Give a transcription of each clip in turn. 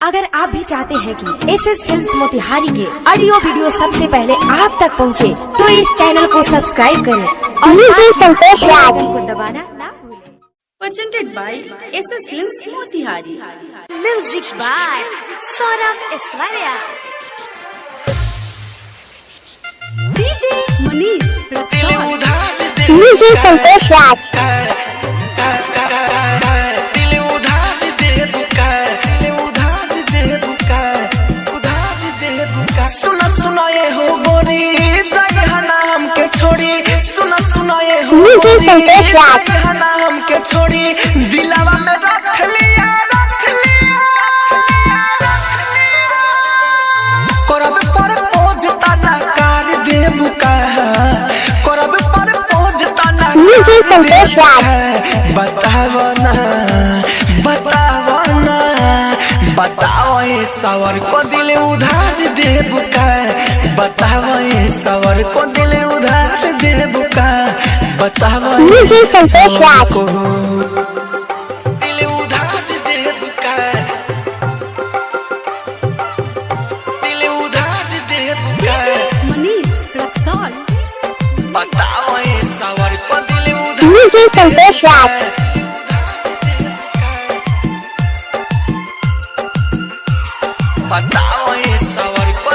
अगर आप भी चाहते हैं कि एसएस फिल्म्स मोतिहारी के ऑडियो वीडियो सबसे पहले आप तक पहुंचे, तो इस चैनल को सब्सक्राइब करें और संतोष राज को दबाना ना भूलें। Presented by SS films Motihari. Music by सवरक DJ Manish DJ Santosh Raj. DJ Santosh Raj. हमके छोड़ी दिलावा में रख लिया करब पर पहुंचता ना कार देबू का करब पर पहुंचता ना डीजे संतोष राज। बताओ ना बताओ ये सवर को दिल उधार देबू का बताओ ये सवर को दिल उधार देबू का बताओ डीजे संतोष राज। दिल उधार देबू का दिल उधार देबू का मनीष रक्सौल। बताओ ये सवर को दिल उधार डीजे संतोष राज। बताओ ये सवर को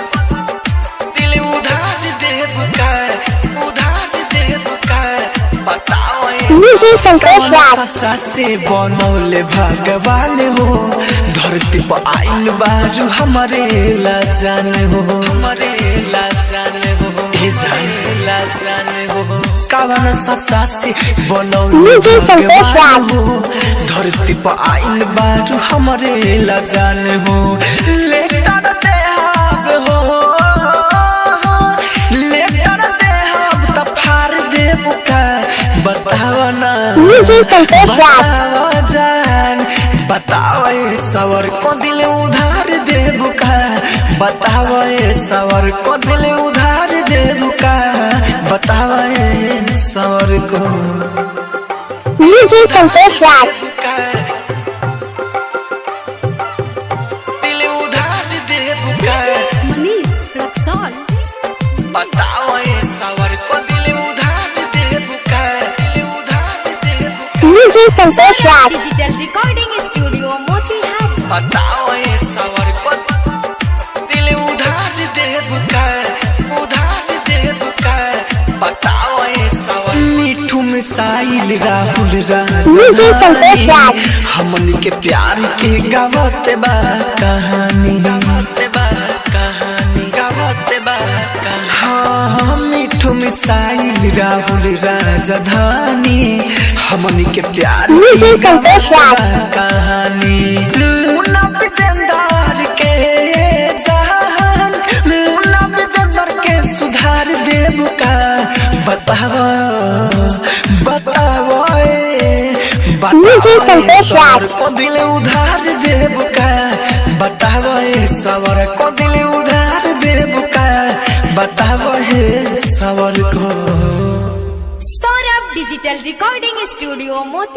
दिल उधार देबू का बताओ डीजे संतोष राज। से बनौले भगवान हो धरती पर आइल बाजू हमारे ला जाने हो कावन सच्चा से बनौले डीजे संतोष राज। धरती पर आइल बाजू हमारे ला जाने हो लेटर देहाब हो लेटर देहाब त फार देबू का बताओ ना डीजे संतोष राज। जान बताओ ये सवर को दिल उधार देबू का बताओ ये सवर को दिल उधार देबू का बताओ ये सवर को डीजे संतोष राज। दिल उधार देबू का मनीष रक्सौल। बताओ ये सवर को दिल उधार देबू का DJ Santosh Raj. Digital recording studio Motihari. बताओ ये सवर को दिल उधार देबू का बताओ ये सवर मिठू मिसाइल राहुल डीजे संतोष राज। हमन के प्यार के गावत बा कहानी हाँ मिठू मिसाइल राहुल राजधानी हमन के प्यार डीजे संतोष राज। कहानी मुन्ना बिजंदार के जहान मुन्ना बिजंदार के सुधार देबू का बताओ डीजे संतोष राज। को दिल उधार देबू का बताओ ये सवर को दिल उधार देबू का बताओ ये सवर को सौरभ डिजिटल रिकॉर्डिंग स्टूडियो मोती।